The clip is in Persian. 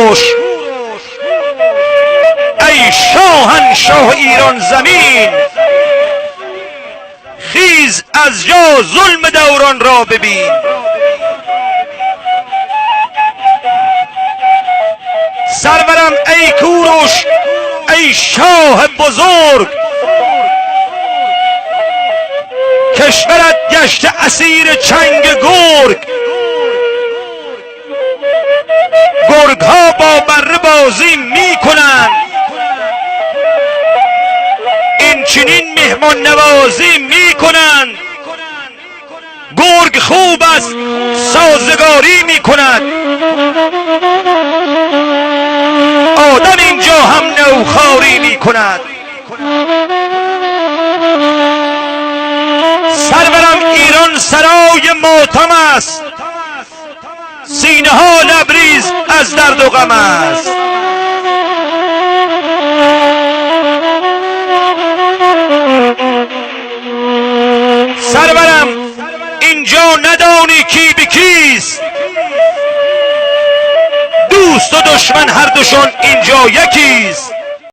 کوروش ای شاهنشاه ایران زمین، خیز از جا ظلم دوران را ببین. سرورم ای کوروش ای شاه بزرگ، کشورت گشته اسیر چنگ گرگ. گرگ ها با بره بازی می کنند، این چنین مهمان نوازی می کنند. گرگ خوب است سازگاری می کند، آدم اینجا هم نوخاری می کند. سرورم ایران سرای ماتم است، سینه ها لبریز از درد و غم است. سرورم اینجا ندانی کی به کیست، دوست و دشمن هر دوشون اینجا یکیست.